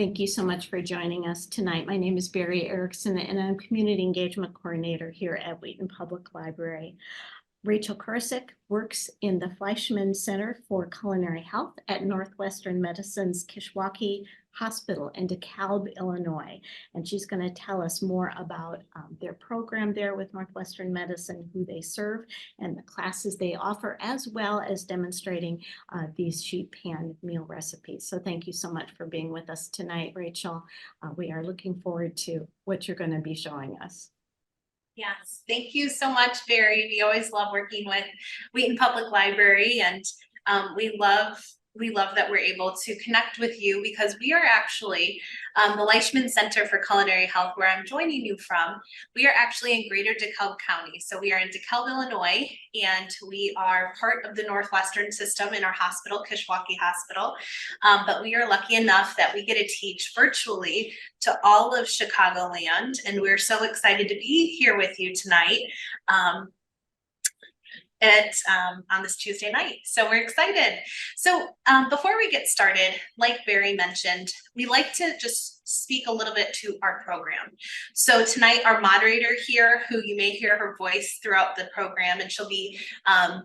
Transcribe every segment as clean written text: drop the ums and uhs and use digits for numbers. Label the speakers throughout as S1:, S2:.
S1: Thank you so much for joining us tonight. My name is Barry Erickson, and I'm Community Engagement Coordinator here at Wheaton Public Library. Rachel Kursick works in the Leishman Center for Culinary Health at Northwestern Medicine's Kishwaukee Hospital in DeKalb, Illinois. And she's going to tell us more about their program there with Northwestern Medicine, who they serve, and the classes they offer, as well as demonstrating these sheet pan meal recipes. So thank you so much for being with us tonight, Rachel. We are looking forward to what you're going to be showing us.
S2: Yes, thank you so much, Barry. We always love working with Wheaton Public Library, and we love that we're able to connect with you because we are actually the Leishman Center for Culinary Health, where I'm joining you from. We are actually in Greater DeKalb County. So we are in DeKalb, Illinois, and we are part of the Northwestern system in our hospital, Kishwaukee Hospital. But we are lucky enough that we get to teach virtually to all of Chicagoland, and we're so excited to be here with you tonight. On this Tuesday night. So we're excited. So before we get started, like Barry mentioned, we like to just speak a little bit to our program. So tonight, our moderator here, who you may hear her voice throughout the program, and she'll be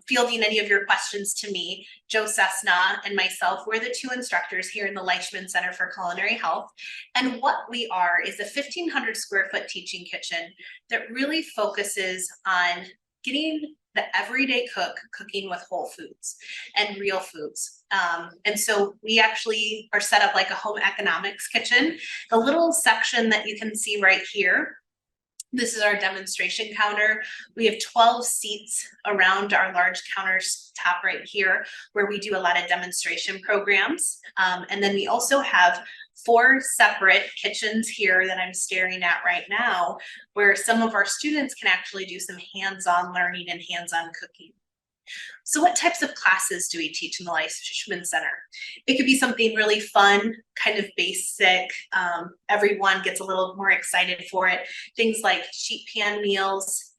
S2: fielding any of your questions to me, Joe Cessna and myself, we're the two instructors here in the Leishman Center for Culinary Health. And what we are is a 1,500 square foot teaching kitchen that really focuses on getting the everyday cook cooking with whole foods and real foods. And so we actually are set up like a home economics kitchen. The little section that you can see right here, this is our demonstration counter. We have 12 seats around our large countertop right here where we do a lot of demonstration programs. And then we also have 4 separate kitchens here that I'm staring at right now, where some of our students can actually do some hands-on learning and hands-on cooking. So what types of classes do we teach in the Leishman Center? It could be something really fun, kind of basic. Everyone gets a little more excited for it. Things like sheet pan meals,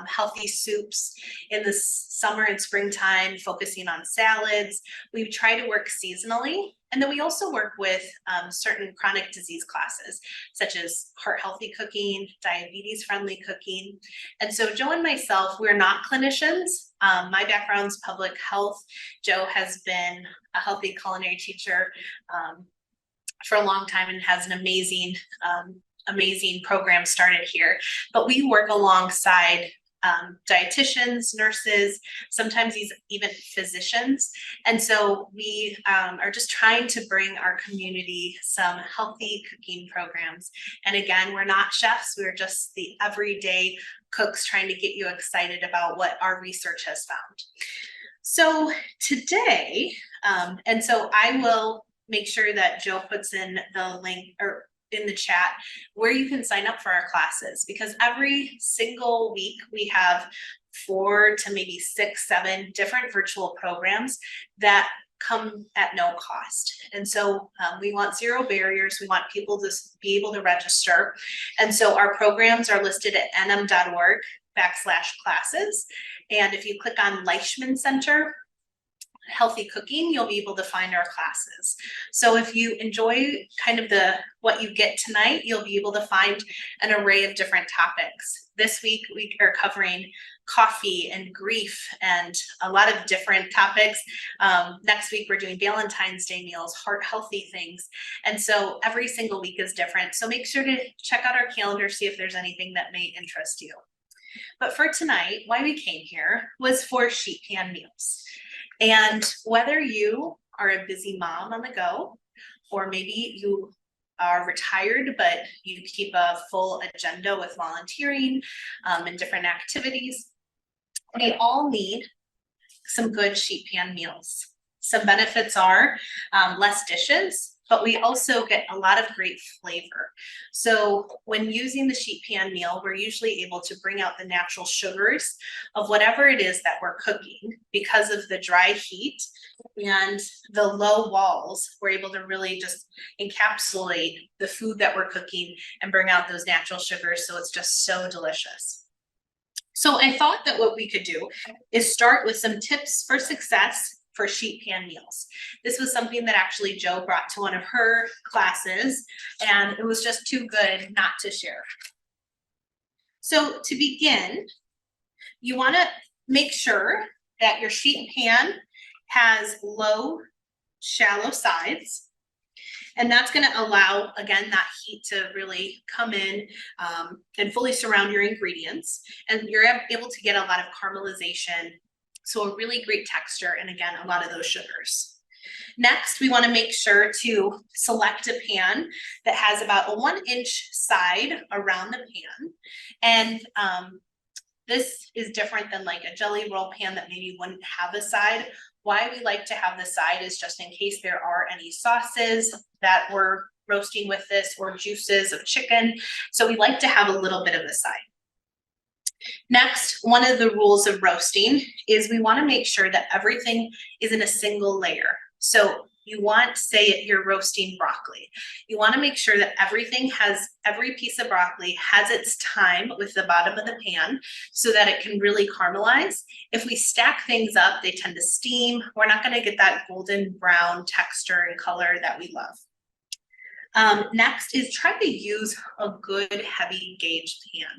S2: healthy soups in the summer and springtime, focusing on salads. We try to work seasonally. And then we also work with certain chronic disease classes, such as heart healthy cooking, diabetes friendly cooking. And so Joe and myself, we're not clinicians. My background's public health. Joe has been a healthy culinary teacher for a long time and has an amazing program started here. But we work alongside dietitians, nurses, sometimes even physicians. And so we are just trying to bring our community some healthy cooking programs. And again, we're not chefs, we're just the everyday cooks trying to get you excited about what our research has found. So today, and so I will make sure that Joe puts in the link or in the chat where you can sign up for our classes, because every single week we have 4 to maybe 6, 7 different virtual programs that come at no cost. And so we want 0 barriers. We want people to be able to register. And so our programs are listed at nm.org/classes. And if you click on Leishman Center Healthy Cooking, you'll be able to find our classes. So if you enjoy kind of what you get tonight, you'll be able to find an array of different topics. This week we are covering coffee and grief and a lot of different topics. Next week we're doing Valentine's Day meals, heart healthy things. And so every single week is different. So make sure to check out our calendar, see if there's anything that may interest you. But for tonight, why we came here was for sheet pan meals. And whether you are a busy mom on the go, or maybe you are retired, but you keep a full agenda with volunteering and different activities, we all need some good sheet pan meals. Some benefits are less dishes, but we also get a lot of great flavor. So when using the sheet pan meal, we're usually able to bring out the natural sugars of whatever it is that we're cooking. Because of the dry heat and the low walls, we're able to really just encapsulate the food that we're cooking and bring out those natural sugars, so it's just so delicious. So I thought that what we could do is start with some tips for success for sheet pan meals. This was something that actually Jo brought to one of her classes, and it was just too good not to share. So to begin, you want to make sure that your sheet pan has low, shallow sides. And that's going to allow, again, that heat to really come in and fully surround your ingredients. And you're able to get a lot of caramelization. So a really great texture. And again, a lot of those sugars. Next, we want to make sure to select a pan that has about a 1-inch side around the pan. And this is different than like a jelly roll pan that maybe wouldn't have a side. Why we like to have the side is just in case there are any sauces that we're roasting with this or juices of chicken. So we like to have a little bit of the side. Next, one of the rules of roasting is we want to make sure that everything is in a single layer. So you want, say you're roasting broccoli. You want to make sure that every piece of broccoli has its time with the bottom of the pan so that it can really caramelize. If we stack things up, they tend to steam. We're not going to get that golden brown texture and color that we love. Next is try to use a good heavy gauge pan.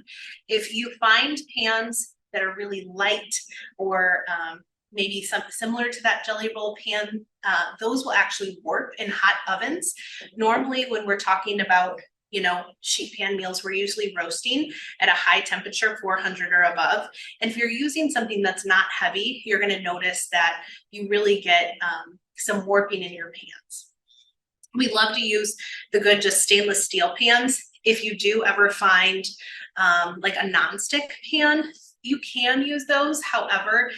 S2: If you find pans that are really light or maybe something similar to that jelly roll pan, those will actually warp in hot ovens. Normally when we're talking about, sheet pan meals, we're usually roasting at a high temperature, 400 or above. And if you're using something that's not heavy, you're going to notice that you really get some warping in your pans. We love to use the good just stainless steel pans. If you do ever find like a nonstick pan, you can use those. However,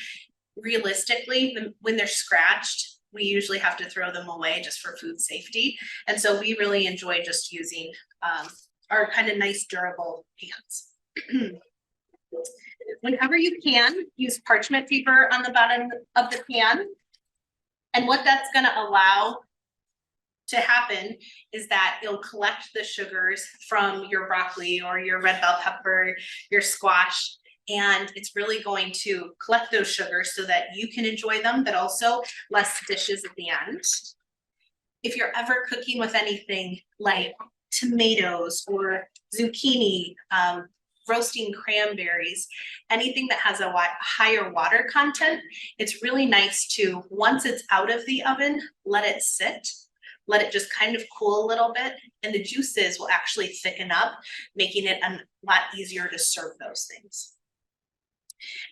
S2: realistically, when they're scratched, we usually have to throw them away just for food safety. And so we really enjoy just using our kind of nice durable pans. Whenever you can, use parchment paper on the bottom of the pan. And what that's going to allow to happen is that it'll collect the sugars from your broccoli or your red bell pepper, your squash, and it's really going to collect those sugars so that you can enjoy them, but also less dishes at the end. If you're ever cooking with anything like tomatoes or zucchini, roasting cranberries, anything that has a higher water content, it's really nice to, once it's out of the oven, let it sit. Let it just kind of cool a little bit, and the juices will actually thicken up, making it a lot easier to serve those things.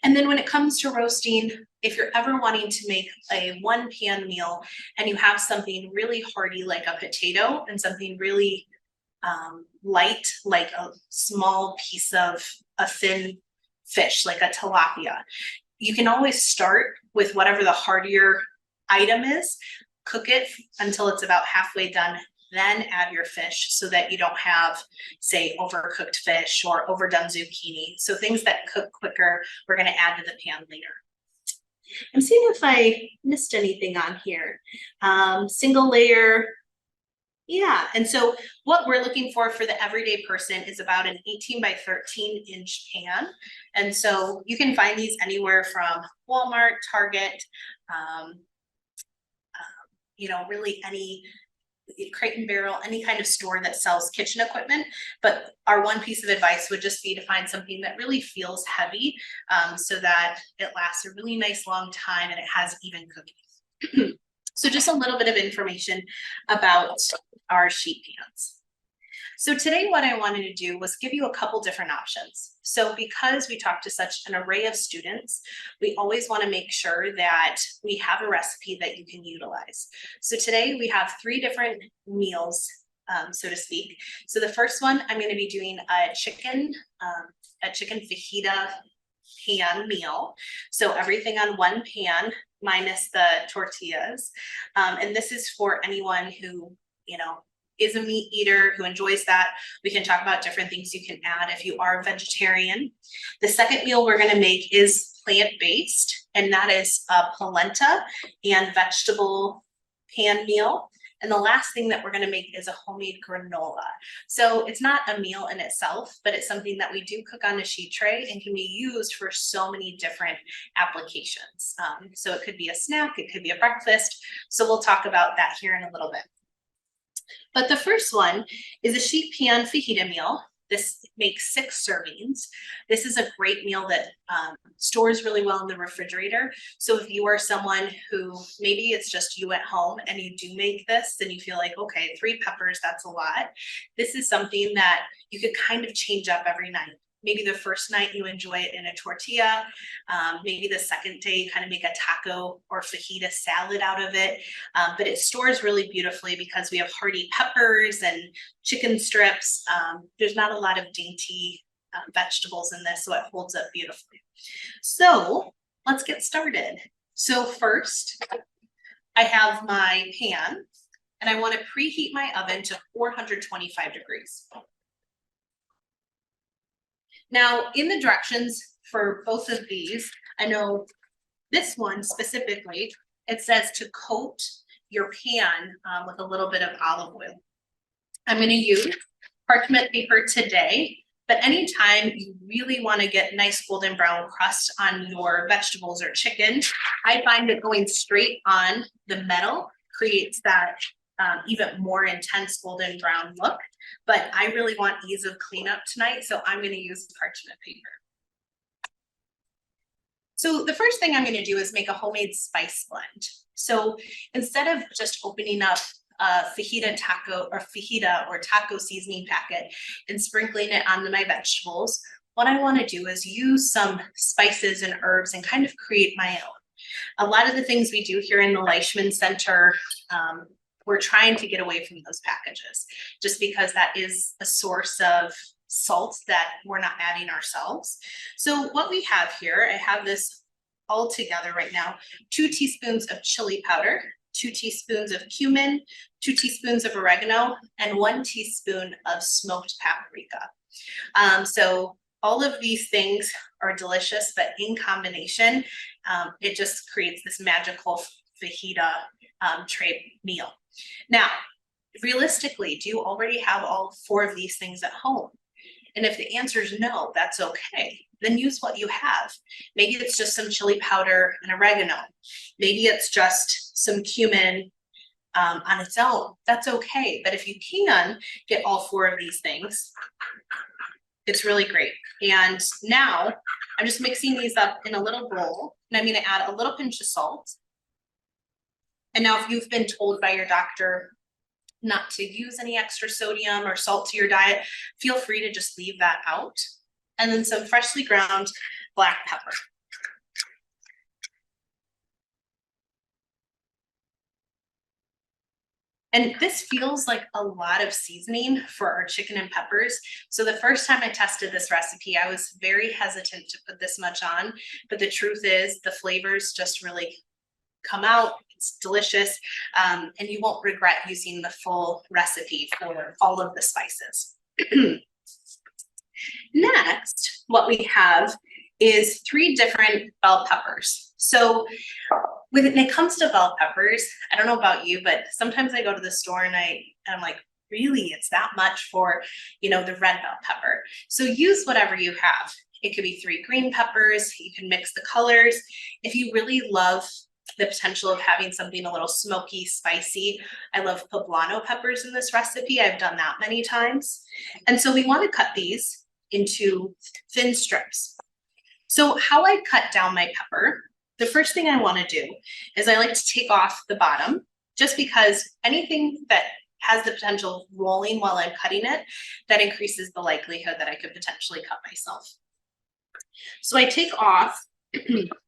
S2: And then when it comes to roasting, if you're ever wanting to make a one pan meal and you have something really hearty like a potato and something really light like a small piece of a thin fish like a tilapia, you can always start with whatever the heartier item is, cook it until it's about halfway done, then add your fish so that you don't have, say, overcooked fish or overdone zucchini. So things that cook quicker, we're going to add to the pan later. I'm seeing if I missed anything on here. Single layer. Yeah, and so what we're looking for the everyday person is about an 18 by 13 inch pan. And so you can find these anywhere from Walmart, Target, really any Crate and Barrel, any kind of store that sells kitchen equipment. But our one piece of advice would just be to find something that really feels heavy so that it lasts a really nice long time and it has even cooking. So just a little bit of information about our sheet pans. So today what I wanted to do was give you a couple different options. So because we talk to such an array of students, we always want to make sure that we have a recipe that you can utilize. So today we have 3 different meals, so to speak. So the first one, I'm going to be doing a chicken fajita pan meal. So everything on one pan minus the tortillas. And this is for anyone who, is a meat eater, who enjoys that. We can talk about different things you can add if you are a vegetarian. The second meal we're going to make is plant-based, and that is a polenta and vegetable pan meal. And the last thing that we're gonna make is a homemade granola. So it's not a meal in itself, but it's something that we do cook on a sheet tray and can be used for so many different applications. So it could be a snack, it could be a breakfast. So we'll talk about that here in a little bit. But the first one is a sheet pan fajita meal. This makes 6 servings. This is a great meal that stores really well in the refrigerator. So if you are someone who maybe it's just you at home and you do make this and you feel like, okay, 3 peppers, that's a lot. This is something that you could kind of change up every night. Maybe the first night you enjoy it in a tortilla. Maybe the second day you kind of make a taco or fajita salad out of it. But it stores really beautifully because we have hearty peppers and chicken strips. There's not a lot of dainty vegetables in this, so it holds up beautifully. So let's get started. So first, I have my pan and I want to preheat my oven to 425 degrees. Now, in the directions for both of these, I know this one specifically, it says to coat your pan with a little bit of olive oil. I'm going to use parchment paper today, but anytime you really want to get nice golden brown crust on your vegetables or chicken, I find that going straight on the metal creates that even more intense golden brown look. But I really want ease of cleanup tonight, so I'm going to use parchment paper. So the first thing I'm going to do is make a homemade spice blend. So instead of just opening up a fajita or taco seasoning packet and sprinkling it onto my vegetables, what I want to do is use some spices and herbs and kind of create my own. A lot of the things we do here in the Leishman Center, we're trying to get away from those packages just because that is a source of salt that we're not adding ourselves. So what we have here, I have this all together right now, 2 teaspoons of chili powder, 2 teaspoons of cumin, 2 teaspoons of oregano, and 1 teaspoon of smoked paprika. So all of these things are delicious, but in combination, it just creates this magical fajita tray meal. Now, realistically, do you already have all 4 of these things at home? And if the answer is no, that's okay. Then use what you have. Maybe it's just some chili powder and oregano. Maybe it's just some cumin on its own. That's okay. But if you can get all 4 of these things, it's really great. And now I'm just mixing these up in a little bowl, and I'm going to add a little pinch of salt. And now if you've been told by your doctor not to use any extra sodium or salt to your diet, feel free to just leave that out. And then some freshly ground black pepper. And this feels like a lot of seasoning for our chicken and peppers. So the first time I tested this recipe, I was very hesitant to put this much on, but the truth is the flavors just really come out. It's delicious, and you won't regret using the full recipe for all of the spices. Next, what we have is 3 different bell peppers. So when it comes to bell peppers, I don't know about you, but sometimes I go to the store and I'm like, really, it's that much for, the red bell pepper. So use whatever you have. It could be 3 green peppers. You can mix the colors. If you really love the potential of having something a little smoky, spicy, I love poblano peppers in this recipe. I've done that many times. And so we want to cut these into thin strips. So how I cut down my pepper, the first thing I want to do is I like to take off the bottom, just because anything that has the potential of rolling while I'm cutting it, that increases the likelihood that I could potentially cut myself. So I take off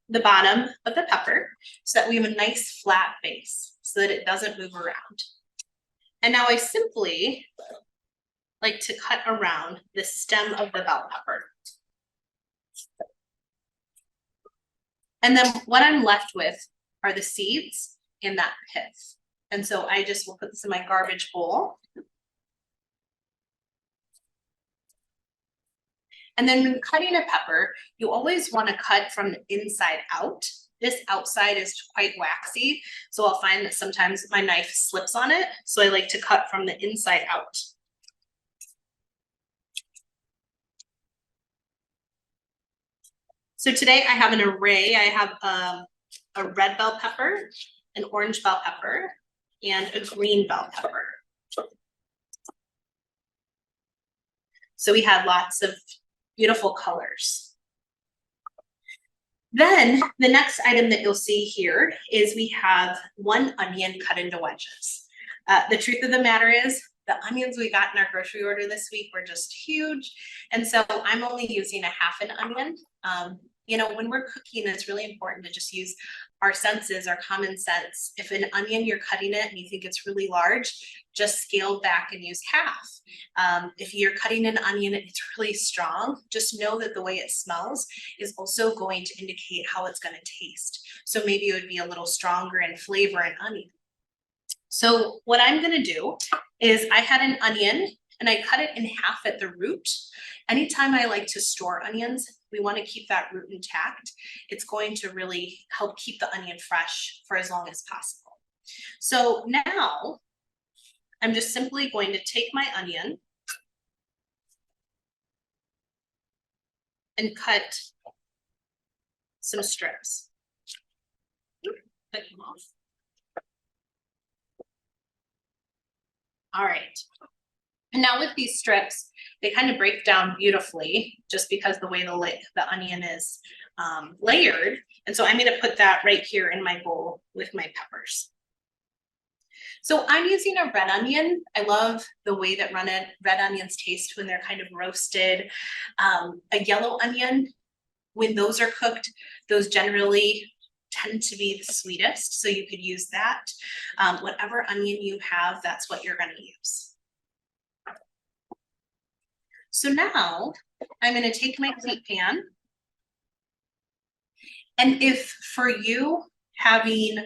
S2: the bottom of the pepper so that we have a nice flat base so that it doesn't move around. And now I simply like to cut around the stem of the bell pepper. And then what I'm left with are the seeds in that pith. And so I just will put this in my garbage bowl. And then when cutting a pepper, you always want to cut from the inside out This outside is quite waxy, so I'll find that sometimes my knife slips on it. So I like to cut from the inside out. So today I have an array. I have a red bell pepper, an orange bell pepper, and a green bell pepper. So we have lots of beautiful colors. Then the next item that you'll see here is we have one onion cut into wedges. The truth of the matter is the onions we got in our grocery order this week were just huge. And so I'm only using a half an onion. You know, when we're cooking, it's really important to just use our senses, our common sense. If an onion, you're cutting it and you think it's really large, just scale back and use half. If you're cutting an onion and it's really strong, just know that the way it smells is also going to indicate how it's going to taste. So maybe it would be a little stronger in flavor and onion. So what I'm going to do is I had an onion and I cut it in half at the root. Anytime I like to store onions, we want to keep that root intact. It's going to really help keep the onion fresh for as long as possible. So now I'm just simply going to take my onion and cut some strips. Cut them off. All right. And now with these strips, they kind of break down beautifully just because the way the onion is layered. And so I'm going to put that right here in my bowl with my peppers. So I'm using a red onion. I love the way that red onions taste when they're kind of roasted. A yellow onion, when those are cooked, those generally tend to be the sweetest. So you could use that. Whatever onion you have, that's what you're going to use. So now I'm going to take my heat pan. And if for you having,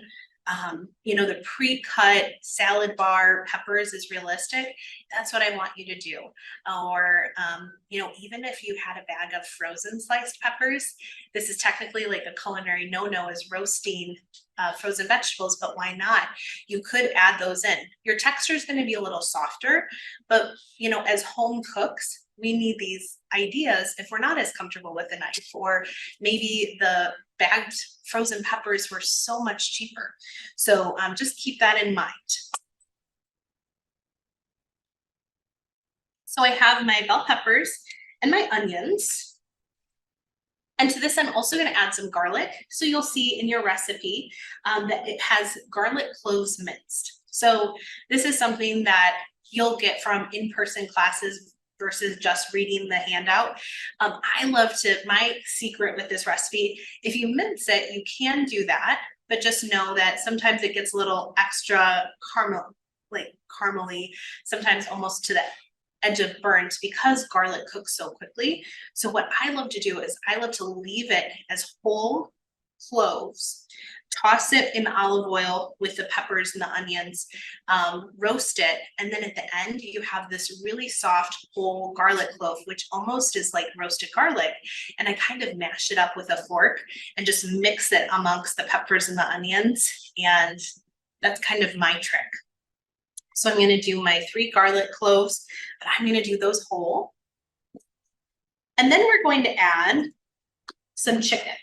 S2: you know, the pre-cut salad bar peppers is realistic, that's what I want you to do. Or, you know, even if you had a bag of frozen sliced peppers, this is technically like a culinary no-no is roasting frozen vegetables, but why not? You could add those in. Your texture is going to be a little softer, but, you know, as home cooks, we need these ideas if we're not as comfortable with a knife, or maybe the bagged frozen peppers were so much cheaper. So just keep that in mind. So I have my bell peppers and my onions. And to this, I'm also going to add some garlic. So you'll see in your recipe that it has garlic cloves minced. So this is something that you'll get from in-person classes versus just reading the handout. I love to, my secret with this recipe, if you mince it, you can do that, but just know that sometimes it gets a little extra caramely, sometimes almost to the edge of burnt because garlic cooks so quickly. So what I love to do is I love to leave it as whole cloves, toss it in olive oil with the peppers and the onions, roast it, and then at the end you have this really soft whole garlic clove, which almost is like roasted garlic, and I kind of mash it up with a fork and just mix it amongst the peppers and the onions, and that's kind of my trick. So I'm going to do my 3 garlic cloves, but I'm going to do those whole, and then we're going to add some chicken.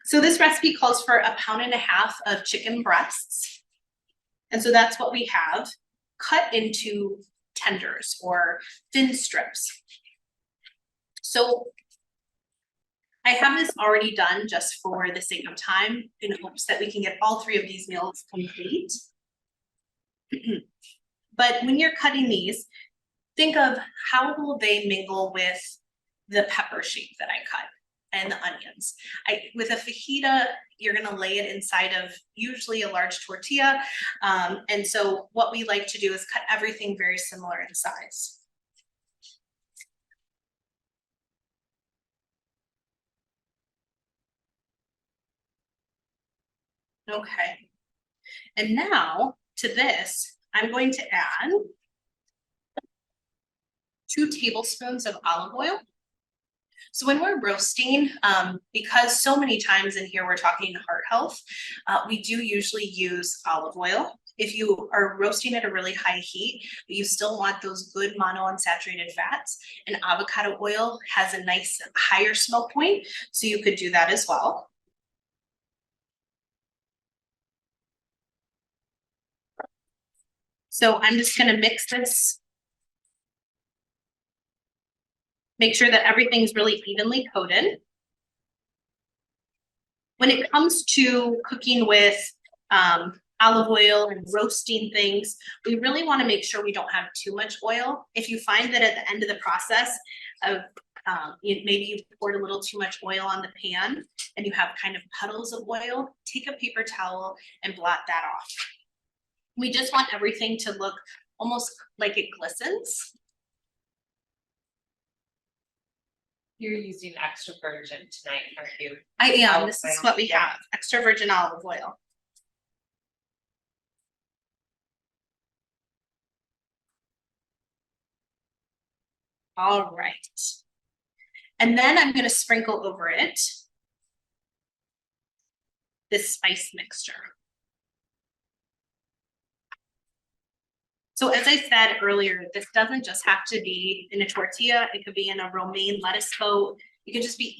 S2: So this recipe calls for 1.5 pounds of chicken breasts. And so that's what we have cut into tenders or thin strips. So I have this already done just for the sake of time in hopes that we can get all 3 of these meals complete. But when you're cutting these, think of how will they mingle with the pepper shape that I cut and the onions. With a fajita, you're going to lay it inside of usually a large tortilla. And so what we like to do is cut everything very similar in size. Okay. And now to this, I'm going to add 2 tablespoons of olive oil. So when we're roasting, because so many times in here we're talking heart health, we do usually use olive oil. If you are roasting at a really high heat, but you still want those good monounsaturated fats, and avocado oil has a nice higher smoke point, so you could do that as well. So I'm just gonna mix this. Make sure that everything's really evenly coated. When it comes to cooking with olive oil and roasting things, we really want to make sure we don't have too much oil. If you find that at the end of the process of maybe you poured a little too much oil on the pan and you have kind of puddles of oil, take a paper towel and blot that off. We just want everything to look almost like it glistens.
S3: You're using extra virgin tonight, aren't you?
S2: I am.
S3: Olive
S2: This is
S3: oil.
S2: what we have, extra virgin olive oil. All right. And then I'm going to sprinkle over it this spice mixture. So as I said earlier, this doesn't just have to be in a tortilla. It could be in a romaine lettuce boat. It could just be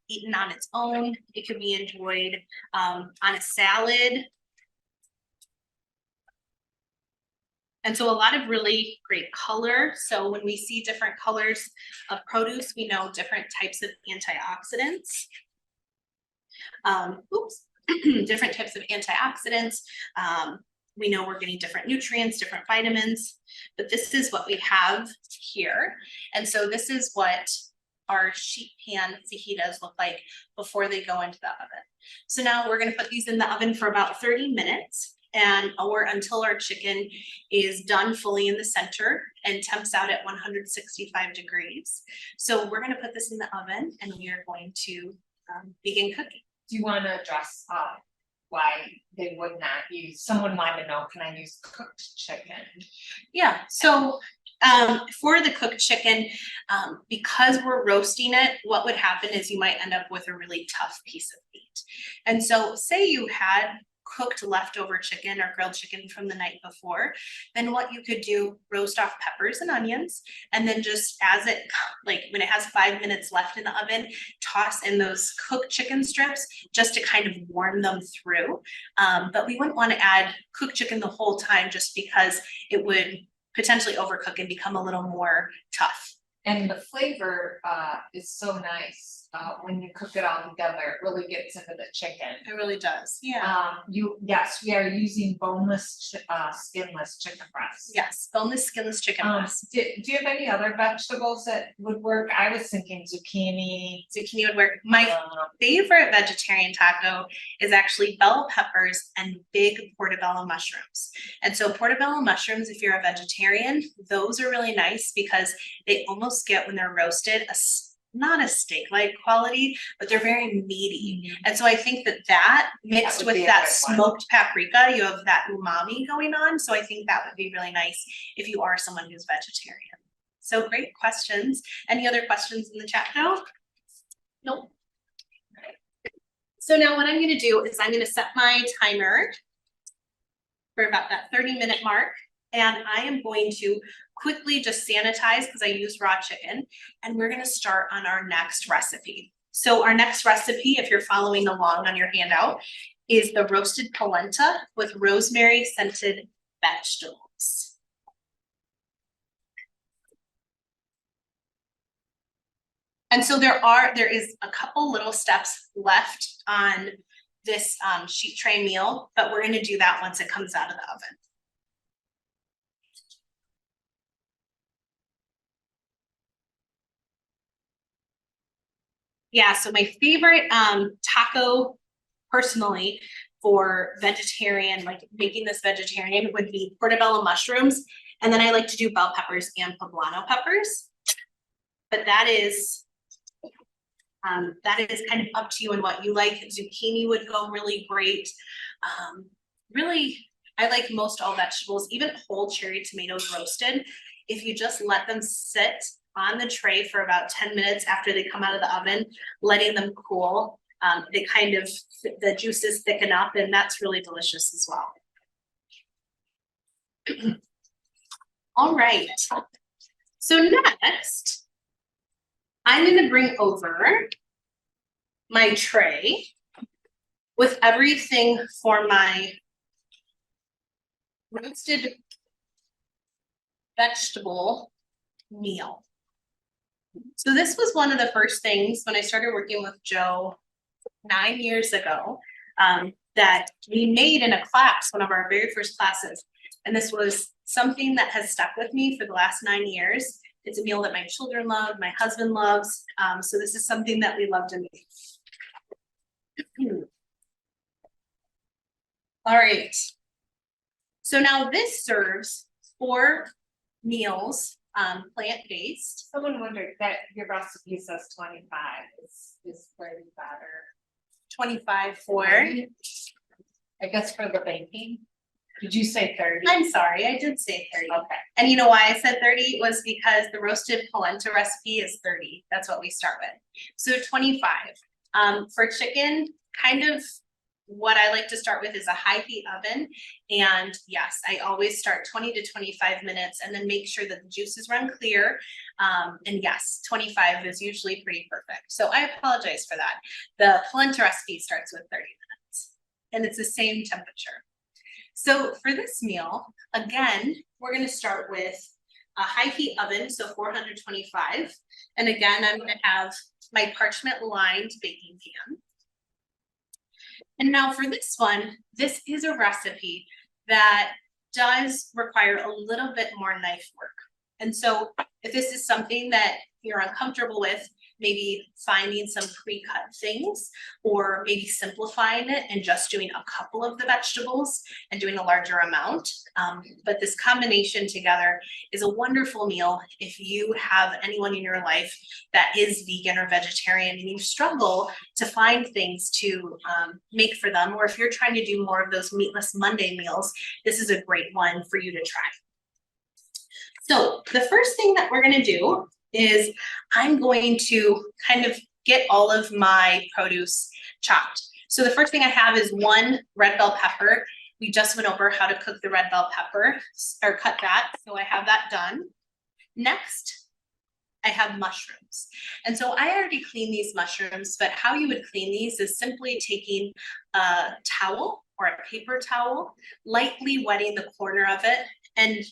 S2: eaten on its own. It could be enjoyed on a salad. And so a lot of really great color. So when we see different colors of produce, we know different types of antioxidants. Different types of antioxidants. We know we're getting different nutrients, different vitamins, but this is what we have here. And so this is what our sheet pan fajitas look like before they go into the oven. So now we're going to put these in the oven for about 30 minutes. Or until our chicken is done fully in the center and temps out at 165 degrees. So we're going to put this in the oven and we are going to begin cooking.
S3: Do you want to address why they would not use, someone wanted to know, can I use cooked chicken?
S2: Yeah, so for the cooked chicken, because we're roasting it, what would happen is you might end up with a really tough piece of meat. And so say you had cooked leftover chicken or grilled chicken from the night before, then what you could do, roast off peppers and onions, and then just as it, like when it has 5 minutes left in the oven, toss in those cooked chicken strips just to kind of warm them through. But we wouldn't want to add cooked chicken the whole time just because it would potentially overcook and become a little more tough.
S3: And the flavor is so nice when you cook it all together. It really gets into the chicken.
S2: It really does. Yeah.
S3: Yes, we are using boneless, skinless chicken breasts.
S2: Yes, boneless, skinless chicken breasts.
S3: Do you have any other vegetables that would work? I was thinking zucchini.
S2: Zucchini would work. My favorite vegetarian taco is actually bell peppers and big portobello mushrooms. And so portobello mushrooms, if you're a vegetarian, those are really nice because they almost get, when they're roasted, not a steak-like quality, but they're very meaty. Mm-hmm. And so I think that mixed with that smoked paprika, you have that umami going on. So I think that would be really nice if you are someone who's vegetarian. So great questions. Any other questions in the chat now? Nope. So now what I'm going to do is I'm going to set my timer for about that 30-minute mark. And I am going to quickly just sanitize because I use raw chicken. And we're going to start on our next recipe. So our next recipe, if you're following along on your handout, is the roasted polenta with rosemary scented vegetables. And so there is a couple little steps left on this sheet tray meal, but we're going to do that once it comes out of the oven. Yeah, so my favorite taco personally for vegetarian, like making this vegetarian, would be portobello mushrooms. And then I like to do bell peppers and poblano peppers. But that is kind of up to you and what you like. Zucchini would go really great. Really, I like most all vegetables, even whole cherry tomatoes roasted. If you just let them sit on the tray for about 10 minutes after they come out of the oven, letting them cool. They kind of, the juices thicken up, and that's really delicious as well. All right. So next, I'm going to bring over my tray with everything for my roasted vegetable meal. So this was one of the first things when I started working with Joe 9 years ago, that we made in a class, one of our very first classes. And this was something that has stuck with me for the last 9 years. It's a meal that my children love, my husband loves. So this is something that we love to make. All right. So now this serves 4 meals, plant-based.
S3: Someone wondered that your recipe says 25, is 30 batter.
S2: 25 for,
S3: I guess for the baking. Did you say 30?
S2: I'm sorry, I did say 30.
S3: Okay.
S2: And you know why I said 30 was because the roasted polenta recipe is 30. That's what we start with. So 25. For chicken, kind of what I like to start with is a high heat oven. And yes, I always start 20 to 25 minutes and then make sure that the juices run clear. And yes, 25 is usually pretty perfect. So I apologize for that. The polenta recipe starts with 30 minutes and it's the same temperature. So for this meal, again, we're going to start with a high heat oven, so 425. And again, I'm going to have my parchment lined baking pan. And now for this one, this is a recipe that does require a little bit more knife work. And so if this is something that you're uncomfortable with, maybe finding some pre-cut things or maybe simplifying it and just doing a couple of the vegetables and doing a larger amount. But this combination together is a wonderful meal if you have anyone in your life that is vegan or vegetarian and you struggle to find things to make for them, or if you're trying to do more of those meatless Monday meals, this is a great one for you to try. So the first thing that we're going to do is I'm going to kind of get all of my produce chopped. So the first thing I have is 1 red bell pepper. We just went over how to cook the red bell pepper or cut that. So I have that done. Next, I have mushrooms. And so I already cleaned these mushrooms, but how you would clean these is simply taking a towel or a paper towel, lightly wetting the corner of it, and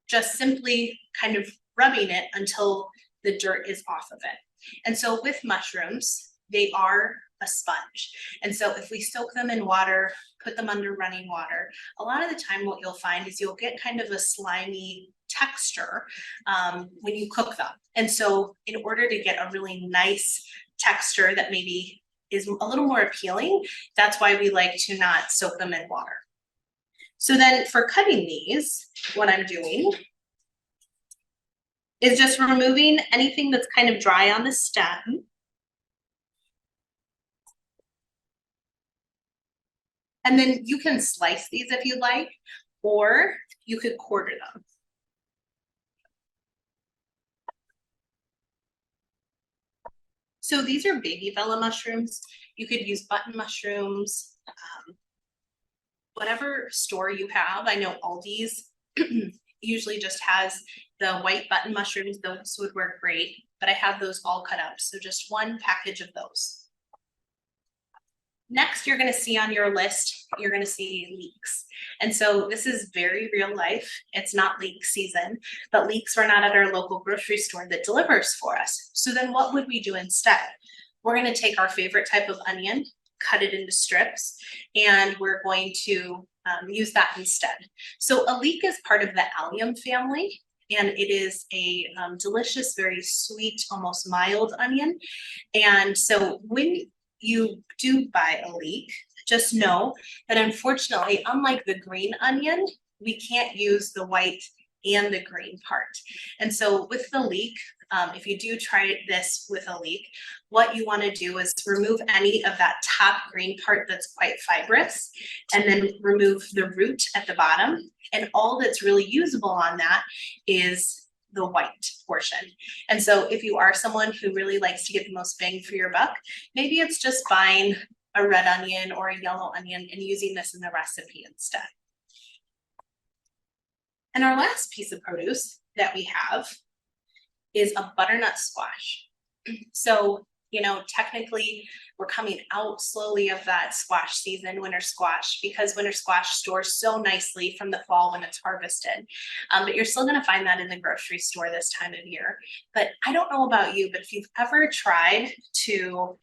S2: just simply kind of rubbing it until the dirt is off of it. And so with mushrooms, they are a sponge. And so if we soak them in water, put them under running water, a lot of the time what you'll find is you'll get kind of a slimy texture when you cook them. And so in order to get a really nice texture that maybe is a little more appealing, that's why we like to not soak them in water. So then for cutting these, what I'm doing is just removing anything that's kind of dry on the stem. And then you can slice these if you'd like, or you could quarter them. So these are baby bella mushrooms. You could use button mushrooms, whatever store you have. I know Aldi's usually just has the white button mushrooms. Those would work great, but I have those all cut up. So just 1 package of those. Next, you're going to see on your list, you're going to see leeks. And so this is very real life. It's not leek season, but leeks were not at our local grocery store that delivers for us. So then what would we do instead? We're going to take our favorite type of onion, cut it into strips, and we're going to use that instead. So a leek is part of the allium family, and it is a delicious, very sweet, almost mild onion. And so when you do buy a leek, just know that unfortunately, unlike the green onion, we can't use the white and the green part. And so with the leek, if you do try this with a leek, what you want to do is remove any of that top green part that's quite fibrous, and then remove the root at the bottom. And all that's really usable on that is the white portion. And so if you are someone who really likes to get the most bang for your buck, maybe it's just buying a red onion or a yellow onion and using this in the recipe instead. And our last piece of produce that we have is a butternut squash. So, you know, technically we're coming out slowly of that squash season, winter squash, because winter squash stores so nicely from the fall when it's harvested. But you're still gonna find that in the grocery store this time of year. But I don't know about you, but if you've ever tried to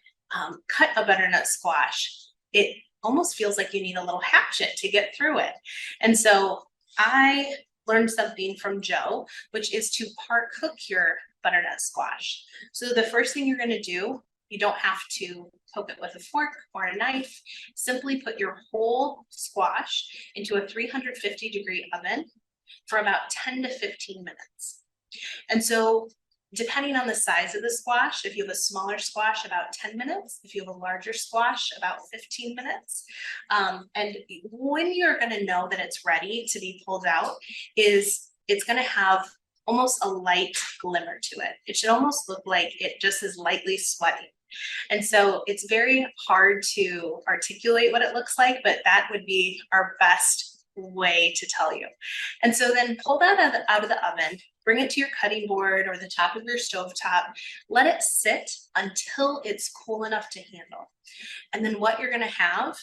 S2: cut a butternut squash, it almost feels like you need a little hatchet to get through it. And so I learned something from Joe, which is to part cook your butternut squash. So the first thing you're gonna do, you don't have to poke it with a fork or a knife. Simply put your whole squash into a 350-degree oven for about 10 to 15 minutes. And so depending on the size of the squash, if you have a smaller squash, about 10 minutes. If you have a larger squash, about 15 minutes. And when you're gonna know that it's ready to be pulled out is it's gonna have almost a light glimmer to it. It should almost look like it just is lightly sweating. And so it's very hard to articulate what it looks like, but that would be our best way to tell you. And so then pull that out of the oven, bring it to your cutting board or the top of your stovetop, let it sit until it's cool enough to handle. And then what you're gonna have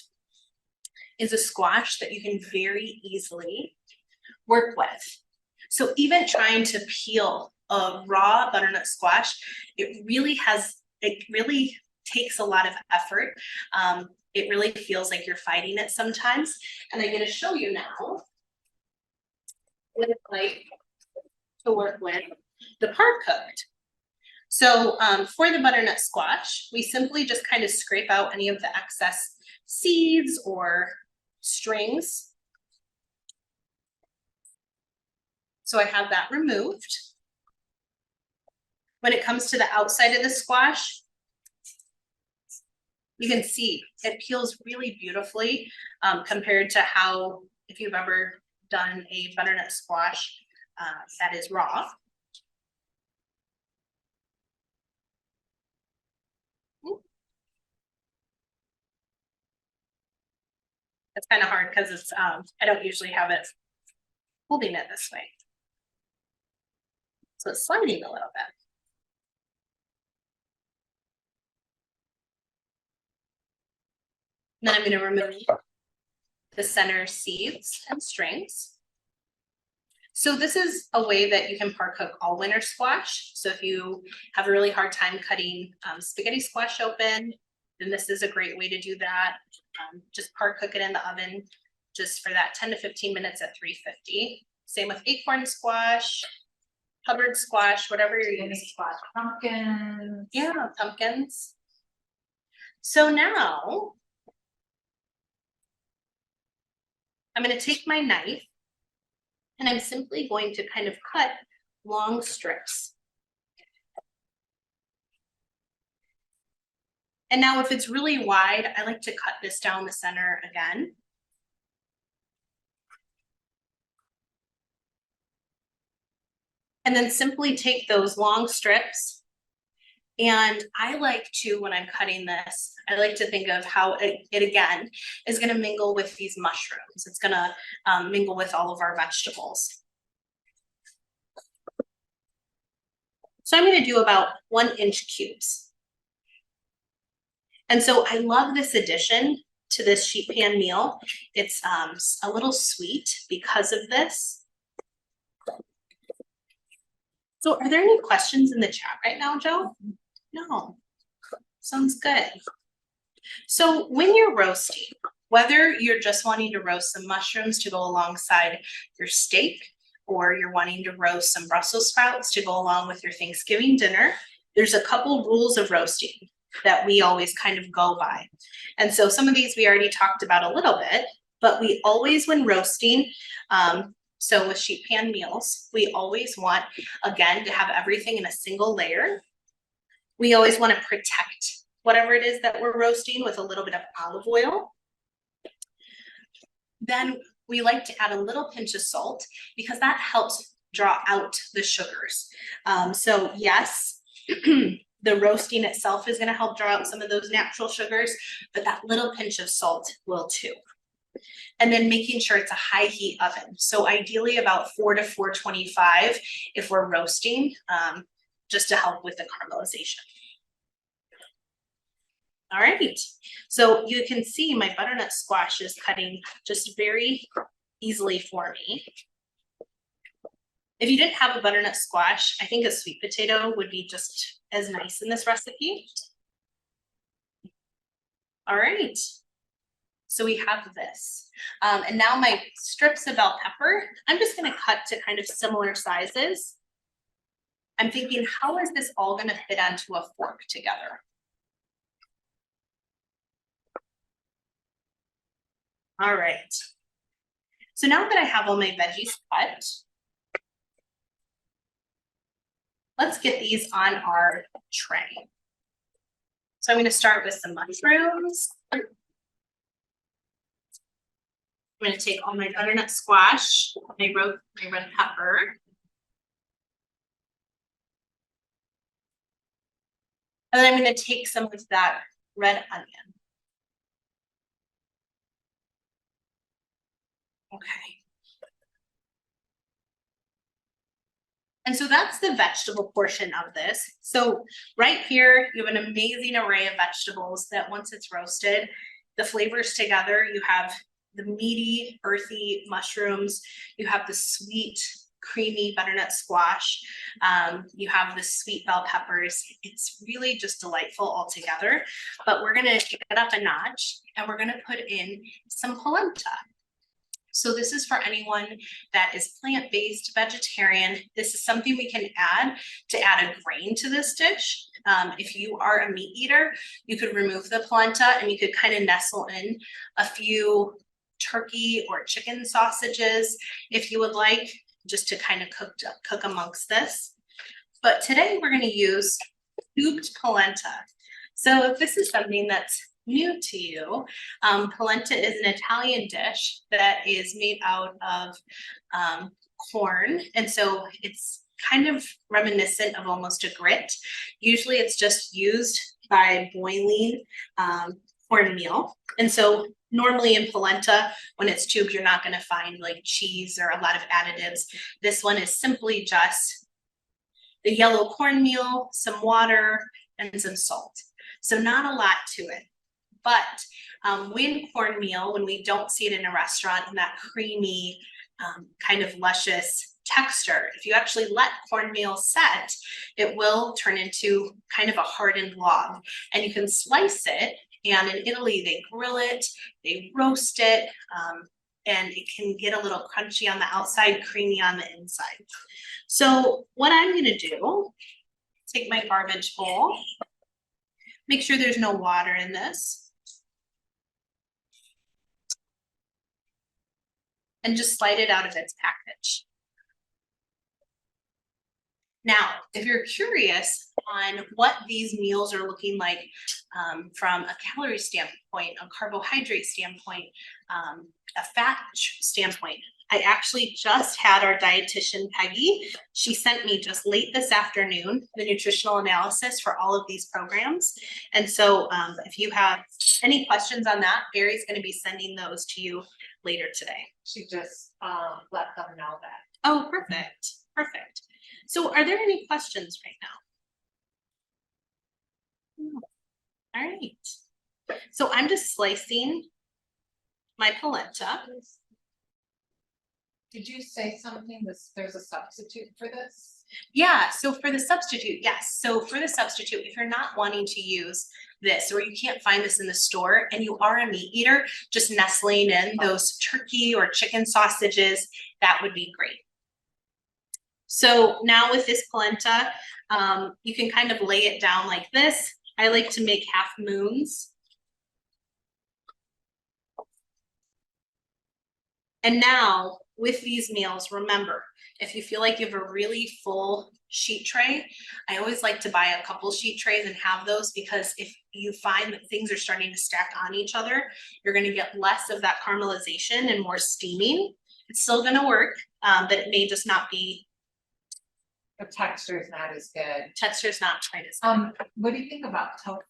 S2: is a squash that you can very easily work with. So even trying to peel a raw butternut squash, it really takes a lot of effort. It really feels like you're fighting it sometimes. And I'm gonna show you now what it's like to work with the part cooked. So for the butternut squash, we simply just kind of scrape out any of the excess seeds or strings. So I have that removed. When it comes to the outside of the squash, you can see it peels really beautifully compared to how, if you've ever done a butternut squash that is raw. It's kind of hard because it's I don't usually have it holding it this way. So it's sliding a little bit. And then I'm going to remove the center seeds and strings. So this is a way that you can part cook all winter squash. So if you have a really hard time cutting spaghetti squash open, then this is a great way to do that. Just part cook it in the oven just for that 10 to 15 minutes at 350. Same with acorn squash, Hubbard squash, whatever you're using.
S3: Squash, pumpkins.
S2: Yeah, pumpkins. So now I'm going to take my knife and I'm simply going to kind of cut long strips. And now if it's really wide, I like to cut this down the center again. And then simply take those long strips. And I like to, when I'm cutting this, I like to think of how it again is going to mingle with these mushrooms. It's going to mingle with all of our vegetables. So I'm going to do about 1-inch cubes. And so I love this addition to this sheet pan meal. It's a little sweet because of this. So are there any questions in the chat right now, Joe? No. Sounds good. So when you're roasting, whether you're just wanting to roast some mushrooms to go alongside your steak, or you're wanting to roast some Brussels sprouts to go along with your Thanksgiving dinner, there's a couple rules of roasting that we always kind of go by. And so some of these we already talked about a little bit, but we always, when roasting, so with sheet pan meals, we always want, again, to have everything in a single layer. We always want to protect whatever it is that we're roasting with a little bit of olive oil. Then we like to add a little pinch of salt because that helps draw out the sugars. So yes, the roasting itself is going to help draw out some of those natural sugars, but that little pinch of salt will too. And then making sure it's a high heat oven. So ideally about 4 to 425 if we're roasting, just to help with the caramelization. All right, so you can see my butternut squash is cutting just very easily for me. If you didn't have a butternut squash, I think a sweet potato would be just as nice in this recipe. All right, so we have this. And now my strips of bell pepper, I'm just gonna cut to kind of similar sizes. I'm thinking, how is this all gonna fit onto a fork together? All right. So now that I have all my veggies cut, let's get these on our tray. So I'm going to start with some mushrooms. I'm going to take all my butternut squash, my red pepper. And then I'm going to take some of that red onion. Okay. And so that's the vegetable portion of this. So right here, you have an amazing array of vegetables that once it's roasted, the flavors together, you have the meaty, earthy mushrooms, you have the sweet, creamy butternut squash, you have the sweet bell peppers. It's really just delightful all together, but we're gonna take it up a notch and we're gonna put in some polenta. So this is for anyone that is plant-based, vegetarian. This is something we can add to add a grain to this dish. If you are a meat eater, you could remove the polenta and you could kind of nestle in a few turkey or chicken sausages if you would like, just to kind of cook amongst this. But today we're going to use cubed polenta. So if this is something that's new to you, polenta is an Italian dish that is made out of corn, and so it's kind of reminiscent of almost a grit. Usually it's just used by boiling cornmeal, and so normally in polenta, when it's tubed, you're not going to find like cheese or a lot of additives. This one is simply just the yellow cornmeal, some water, and some salt. So not a lot to it. But when cornmeal, when we don't see it in a restaurant in that creamy, kind of luscious texture, if you actually let cornmeal set, it will turn into kind of a hardened log. And you can slice it, and in Italy, they grill it, they roast it, and it can get a little crunchy on the outside, creamy on the inside. So what I'm gonna do, take my garbage bowl, make sure there's no water in this, and just slide it out of its package. Now, if you're curious on what these meals are looking like from a calorie standpoint, a carbohydrate standpoint, a fat standpoint, I actually just had our dietitian, Peggy. She sent me just late this afternoon the nutritional analysis for all of these programs. And so if you have any questions on that, Barry's going to be sending those to you later today.
S3: She just let them know that.
S2: Oh, perfect. Perfect. So are there any questions right now? All right. So I'm just slicing my polenta.
S3: Did you say something? There's a substitute for this?
S2: Yeah, so for the substitute, yes. So for the substitute, if you're not wanting to use this, or you can't find this in the store and you are a meat eater, just nestling in those turkey or chicken sausages, that would be great. So now with this polenta, you can kind of lay it down like this. I like to make half moons. And now with these meals, remember, if you feel like you have a really full sheet tray, I always like to buy a couple sheet trays and have those, because if you find that things are starting to stack on each other, you're going to get less of that caramelization and more steaming. It's still going to work, but it may just not be
S3: The texture is not as good.
S2: Texture's not quite as good.
S3: What do you think about tofu?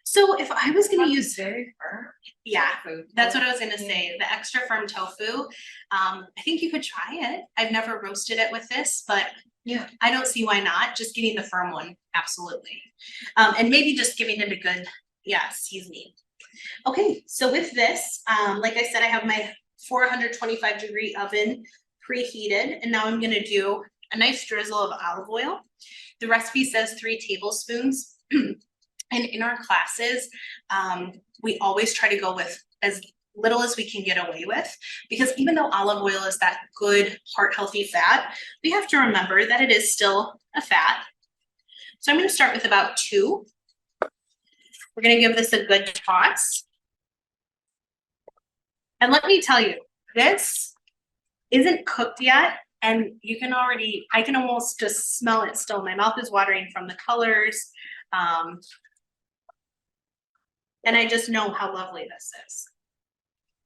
S2: So if I was gonna
S3: Tofu's
S2: use,
S3: very firm.
S2: yeah,
S3: Tofu.
S2: that's what I was gonna say, the extra firm tofu, I think you could try it. I've never roasted it with this, but
S3: Yeah.
S2: I don't see why not, just getting the firm one, absolutely. And maybe just giving it a good, seasoning. Okay, so with this, like I said, I have my 425-degree oven preheated, and now I'm gonna do a nice drizzle of olive oil. The recipe says 3 tablespoons. And in our classes, we always try to go with as little as we can get away with, because even though olive oil is that good heart healthy fat, we have to remember that it is still a fat. So I'm going to start with about 2. We're going to give this a good toss. And let me tell you, this isn't cooked yet, and you can already, I can almost just smell it still. My mouth is watering from the colors. And I just know how lovely this is.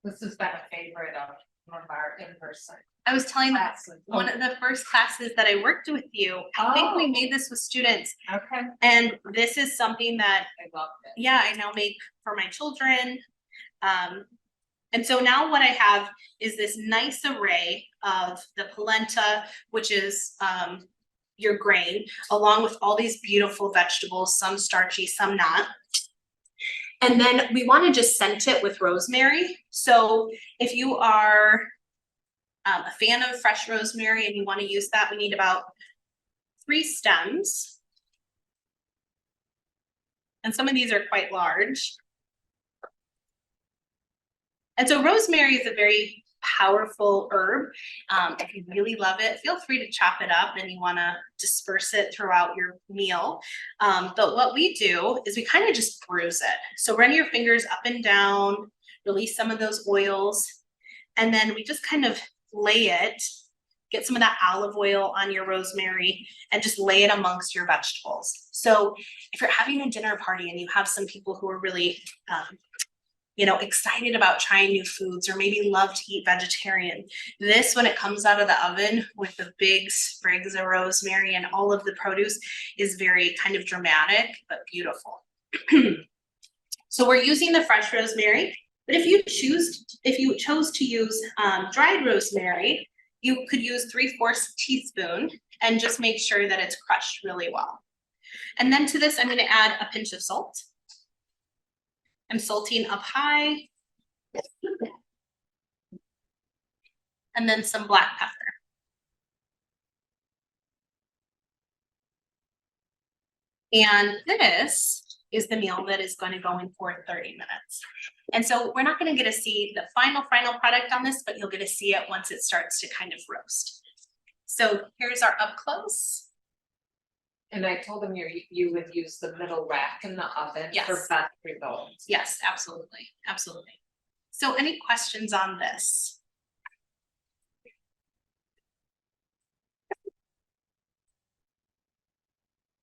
S3: This has been a favorite of one of our in-person
S2: I was telling that
S3: classes.
S2: one of the first classes that I worked with you, I think we
S3: Oh.
S2: made this with students,
S3: Okay,
S2: and this is something that,
S3: I loved it.
S2: yeah, I now make for my children. And so now what I have is this nice array of the polenta, which is your grain, along with all these beautiful vegetables, some starchy, some not. And then we want to just scent it with rosemary. So if you are a fan of fresh rosemary and you want to use that, we need about 3 stems. And some of these are quite large. And so rosemary is a very powerful herb. If you really love it, feel free to chop it up and you want to disperse it throughout your meal. But what we do is we kind of just bruise it. So run your fingers up and down, release some of those oils, and then we just kind of lay it, get some of that olive oil on your rosemary, and just lay it amongst your vegetables. So if you're having a dinner party and you have some people who are really excited about trying new foods, or maybe love to eat vegetarian, this, when it comes out of the oven with the big sprigs of rosemary and all of the produce, is very kind of dramatic but beautiful. So we're using the fresh rosemary, but if you chose to use dried rosemary, you could use 3/4 teaspoon and just make sure that it's crushed really well. And then to this, I'm going to add a pinch of salt. I'm salting up high. And then some black pepper. And this is the meal that is going to go in for 30 minutes. And so we're not going to get to see the final product on this, but you'll get to see it once it starts to kind of roast. So here's our up close.
S3: And I told them you would use the middle rack in the oven
S2: Yes.
S3: for best results.
S2: Yes, absolutely, absolutely. So any questions on this?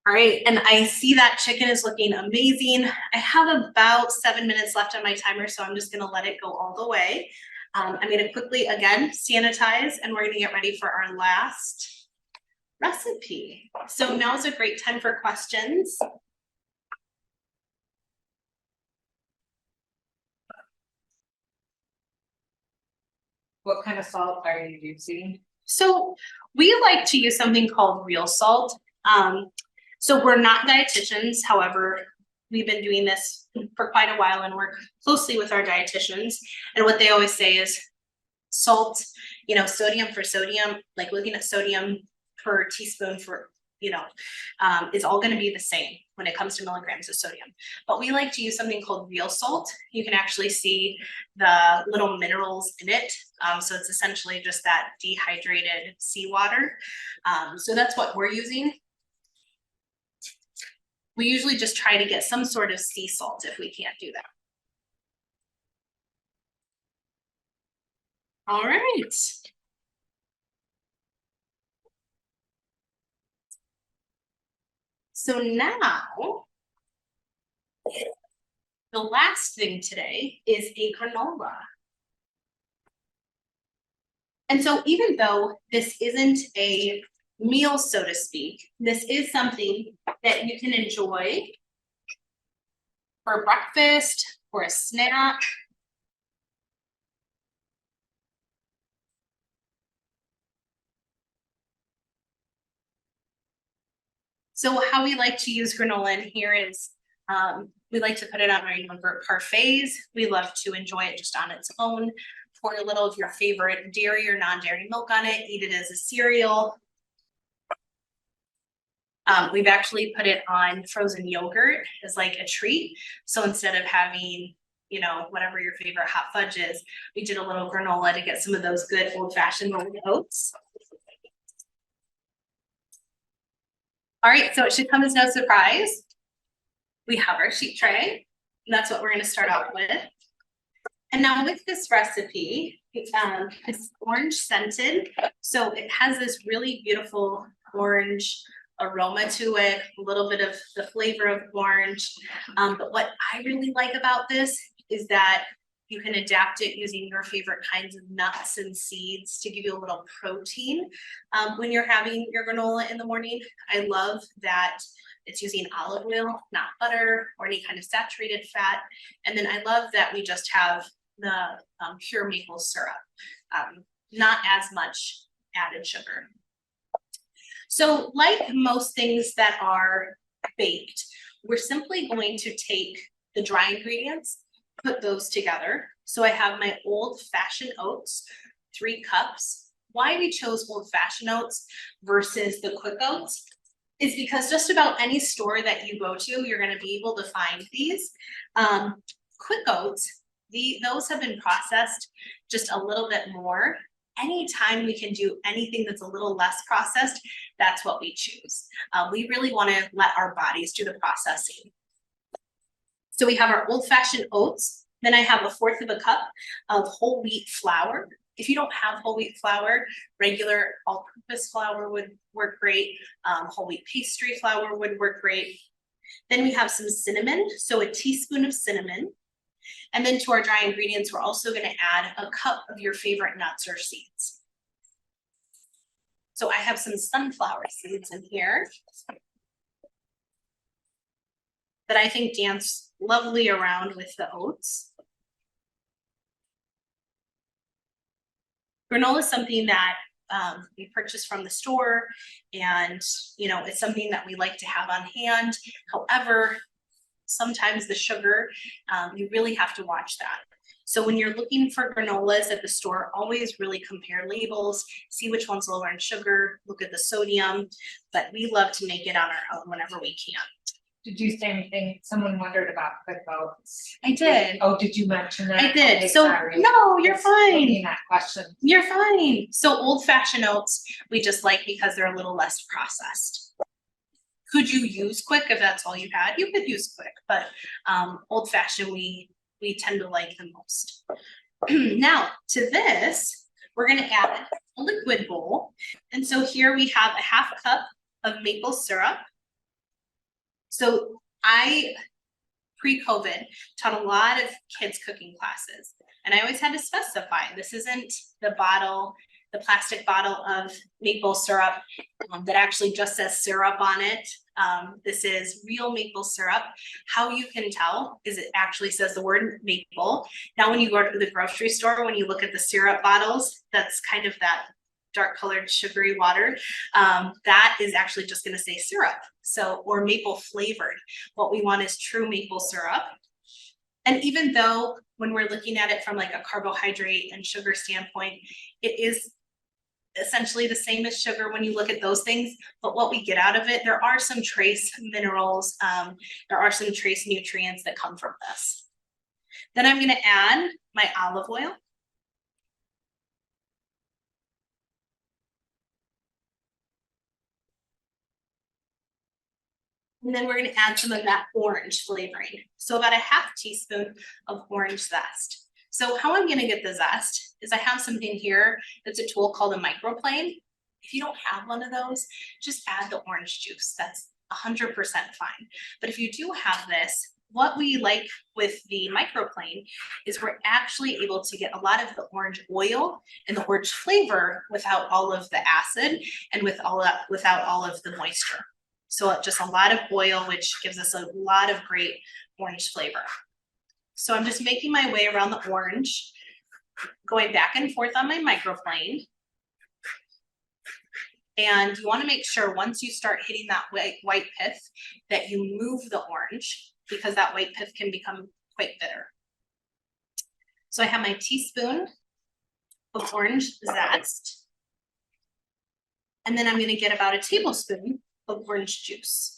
S2: All right, and I see that chicken is looking amazing. I have about 7 minutes left on my timer, so I'm just gonna let it go all the way. I'm gonna quickly, again, sanitize, and we're gonna get ready for our last recipe. So now is a great time for questions.
S3: What kind of salt are you using?
S2: So we like to use something called real salt. So we're not dietitians, however, we've been doing this for quite a while and work closely with our dietitians. And what they always say is salt, sodium for sodium, like looking at sodium per teaspoon for, is all going to be the same when it comes to milligrams of sodium. But we like to use something called real salt. You can actually see the little minerals in it. So it's essentially just that dehydrated seawater. So that's what we're using. We usually just try to get some sort of sea salt if we can't do that. All right. So now, the last thing today is a granola. And so even though this isn't a meal, so to speak. This is something that you can enjoy for breakfast, for a snack. So how we like to use granola in here is we like to put it on our yogurt parfaits. We love to enjoy it just on its own. Pour a little of your favorite dairy or non-dairy milk on it. Eat it as a cereal. We've actually put it on frozen yogurt as like a treat. So instead of having, you know, whatever your favorite hot fudge is, we did a little granola to get some of those good old-fashioned oats. All right, so it should come as no surprise. We have our sheet tray, and that's what we're going to start out with. And now with this recipe, it's orange scented, so it has this really beautiful orange aroma to it, a little bit of the flavor of orange. But what I really like about this is that you can adapt it using your favorite kinds of nuts and seeds to give you a little protein when you're having your granola in the morning. I love that it's using olive oil, not butter or any kind of saturated fat. And then I love that we just have the pure maple syrup, not as much added sugar. So like most things that are baked, we're simply going to take the dry ingredients, put those together. So I have my old-fashioned oats, 3 cups. Why we chose old-fashioned oats versus the quick oats is because just about any store that you go to, you're going to be able to find these. Quick oats, those have been processed just a little bit more. Anytime we can do anything that's a little less processed, that's what we choose. We really want to let our bodies do the processing. So we have our old-fashioned oats. Then I have 1/4 cup of whole wheat flour. If you don't have whole wheat flour, regular all-purpose flour would work great. Whole wheat pastry flour would work great. Then we have some cinnamon, so a teaspoon of cinnamon. And then to our dry ingredients, we're also going to add a cup of your favorite nuts or seeds. So I have some sunflower seeds in here that I think dance lovely around with the oats. Granola is something that we purchase from the store, and you know, it's something that we like to have on hand. However, sometimes the sugar, you really have to watch that. So when you're looking for granolas at the store, always really compare labels, see which one's lower in sugar, look at the sodium, but we love to make it on our own whenever we can.
S3: Did you say anything? Someone wondered about quick oats.
S2: I did.
S3: Oh, did you mention that?
S2: I did.
S3: Okay,
S2: So
S3: sorry.
S2: no, you're
S3: Just
S2: fine.
S3: looking at that question.
S2: You're fine. So old-fashioned oats, we just like because they're a little less processed. Could you use quick if that's all you had? You could use quick, but old-fashioned we tend to like the most. Now to this, we're gonna add a liquid bowl. And so here we have a 1/2 cup of maple syrup. So I, pre-COVID, taught a lot of kids cooking classes. And I always had to specify, this isn't the bottle, the plastic bottle of maple syrup that actually just says syrup on it. This is real maple syrup. How you can tell is it actually says the word maple. Now, when you go to the grocery store, when you look at the syrup bottles, that's kind of that dark colored sugary water, that is actually just going to say syrup. So, or maple flavored. What we want is true maple syrup. And even though when we're looking at it from like a carbohydrate and sugar standpoint, it is essentially the same as sugar when you look at those things, but what we get out of it, there are some trace minerals, there are some trace nutrients that come from this. Then I'm going to add my olive oil. And then we're going to add some of that orange flavoring. So about a 1/2 teaspoon of orange zest. So how I'm going to get the zest is I have something here that's a tool called a microplane. If you don't have one of those, just add the orange juice. That's 100% fine. But if you do have this, what we like with the microplane is we're actually able to get a lot of the orange oil and the orange flavor without all of the acid and without all of the moisture. So just a lot of oil, which gives us a lot of great orange flavor. So I'm just making my way around the orange, going back and forth on my microplane. And you want to make sure once you start hitting that white pith that you move the orange, because that white pith can become quite bitter. So I have my teaspoon of orange zest. And then I'm going to get about a tablespoon of orange juice.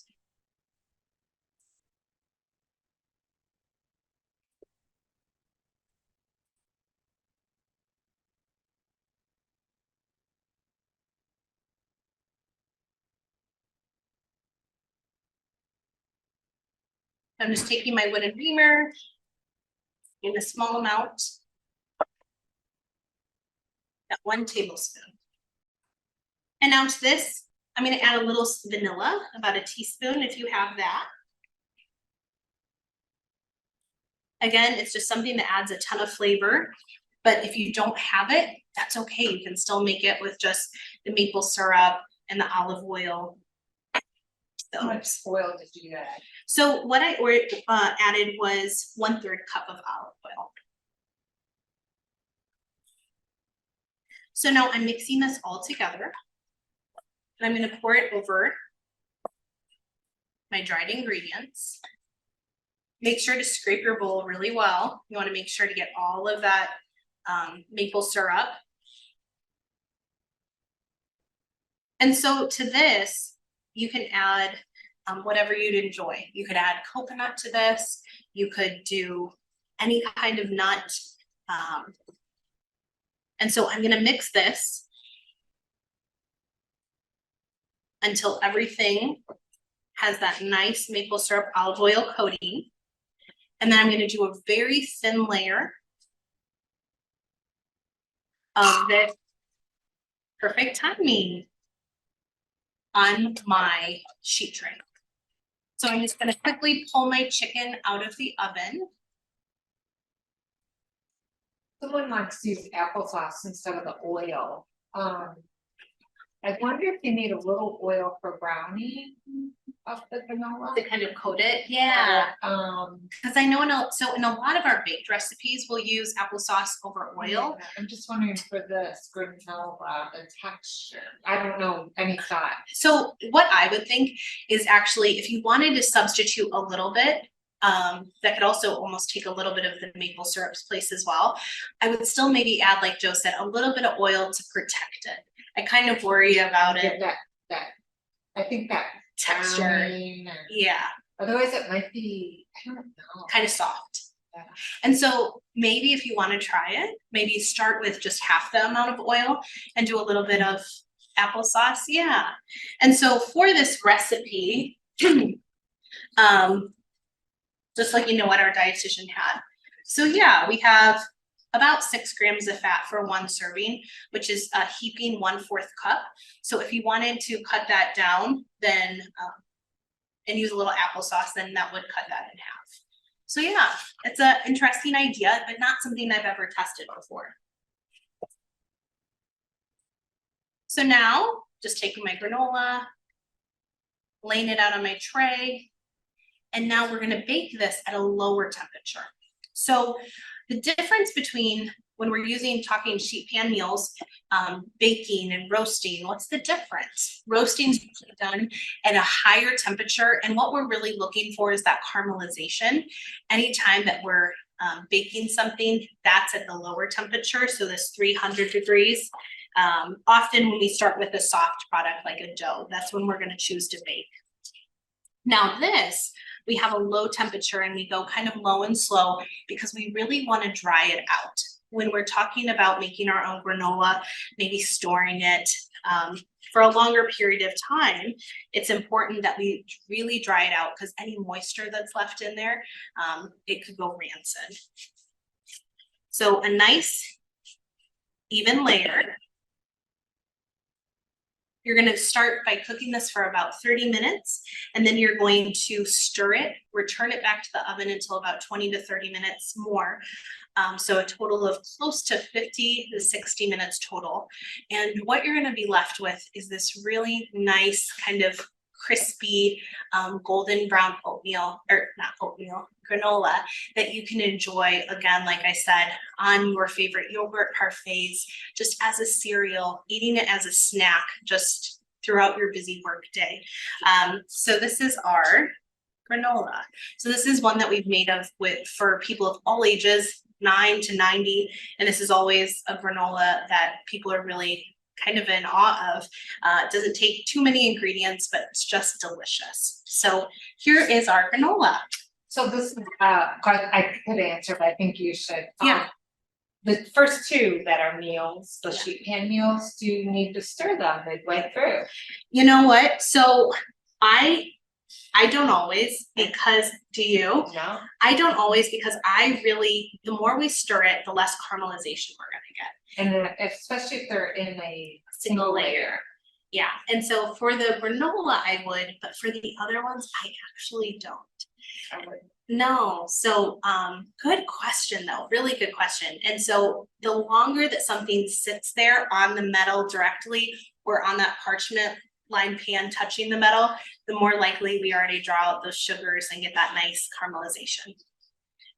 S2: I'm just taking my wooden reamer in a small amount, that 1 tablespoon. And now to this, I'm going to add a little vanilla, about a teaspoon if you have that. Again, it's just something that adds a ton of flavor, but if you don't have it, that's okay. You can still make it with just the maple syrup and the olive oil.
S3: How much oil did you add?
S2: So what I added was 1/3 cup of olive oil. So now I'm mixing this all together. And I'm going to pour it over my dried ingredients. Make sure to scrape your bowl really well. You want to make sure to get all of that maple syrup. And so to this, you can add whatever you'd enjoy. You could add coconut to this. You could do any kind of nut. And so I'm going to mix this until everything has that nice maple syrup olive oil coating. And then I'm going to do a very thin layer of this perfect timing on my sheet tray. So I'm just going to quickly pull my chicken out of the oven.
S3: Someone likes to use applesauce instead of the oil. I wonder if you need a little oil for brownie of the granola.
S2: To kind of coat it, yeah. Because I know in a lot of our baked recipes, we'll use applesauce over oil.
S3: Yeah, I'm just wondering for this granola, the texture. I don't know any thought.
S2: So what I would think is actually, if you wanted to substitute a little bit, that could also almost take a little bit of the maple syrup's place as well. I would still maybe add, like Joe said, a little bit of oil to protect it. I kind of worry about it.
S3: That I think that
S2: Texture. Yeah.
S3: Otherwise it might be, I don't know.
S2: Kind of soft.
S3: Yeah.
S2: And so maybe if you want to try it, maybe start with just half the amount of oil and do a little bit of applesauce. Yeah. And so for this recipe, just like what our dietitian had. So yeah, we have about 6 grams of fat for 1 serving, which is a heaping 1/4 cup. So if you wanted to cut that down, then and use a little applesauce, then that would cut that in half. So yeah, it's an interesting idea, but not something I've ever tested before. So now, just taking my granola, laying it out on my tray, and now we're going to bake this at a lower temperature. So the difference between when we're talking sheet pan meals, baking and roasting, what's the difference? Roasting is done at a higher temperature, and what we're really looking for is that caramelization. Anytime that we're baking something, that's at the lower temperature, so this 300 degrees. Often when we start with a soft product like a dough, that's when we're going to choose to bake. Now this, we have a low temperature and we go kind of low and slow because we really want to dry it out. When we're talking about making our own granola, maybe storing it for a longer period of time, it's important that we really dry it out because any moisture that's left in there, it could go rancid. So a nice even layer. You're gonna start by cooking this for about 30 minutes, and then you're going to stir it, return it back to the oven until about 20 to 30 minutes more. So a total of close to 50 to 60 minutes total. And what you're gonna be left with is this really nice kind of crispy golden brown oatmeal, or not oatmeal, granola that you can enjoy, again, like I said, on your favorite yogurt parfaits, just as a cereal, eating it as a snack, just throughout your busy work day. So this is our granola. So this is one that we've made for people of all ages, 9 to 90, and this is always a granola that people are really kind of in awe of. It doesn't take too many ingredients, but it's just delicious. So here is our granola.
S3: So this is, I could answer, but I think you should.
S2: Yeah.
S3: The first two that are meals, the
S2: Yeah.
S3: sheet pan meals, do you need to stir them midway through?
S2: You know what? So I don't always, because do you?
S3: No?
S2: I don't always, because the more we stir it, the less caramelization we're gonna get.
S3: And then especially if they're in a
S2: Single layer. Yeah, and so for the granola I would, but for the other ones, I actually don't.
S3: I would.
S2: No, so good question though, really good question. And so the longer that something sits there on the metal directly or on that parchment lined pan touching the metal, the more likely we already draw out those sugars and get that nice caramelization.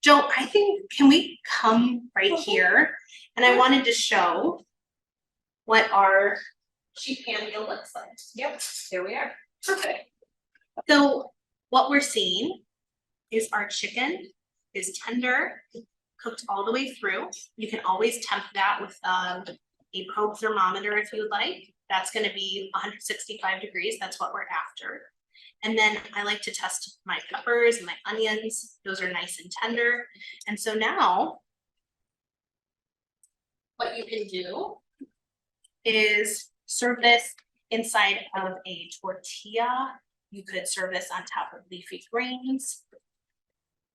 S2: Joe, I think, can we come right here? And I wanted to show what our sheet pan meal looks like.
S3: Yep, here we are.
S2: Perfect. So what we're seeing is our chicken is tender, cooked all the way through. You can always temp that with a probe thermometer if you would like. That's gonna be 165 degrees, that's what we're after. And then I like to test my peppers and my onions. Those are nice and tender. And so now, what you can do is serve this inside of a tortilla. You could serve this on top of leafy greens.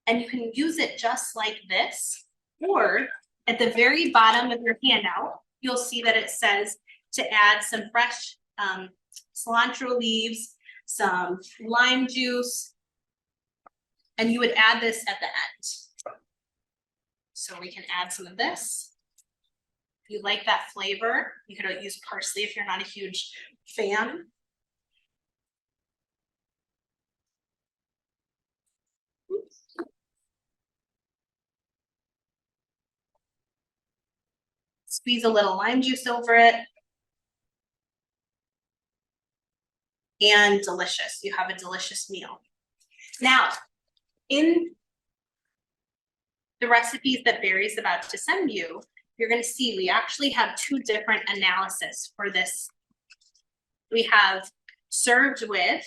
S2: And you can use it just like this, or at the very bottom of your handout, you'll see that it says to add some fresh cilantro leaves, some lime juice, and you would add this at the end. So we can add some of this. If you like that flavor, you could use parsley if you're not a huge fan. Squeeze a little lime juice over it. And delicious, you have a delicious meal. Now, in the recipes that Barry's about to send you, you're gonna see we actually have two different analysis for this. We have served with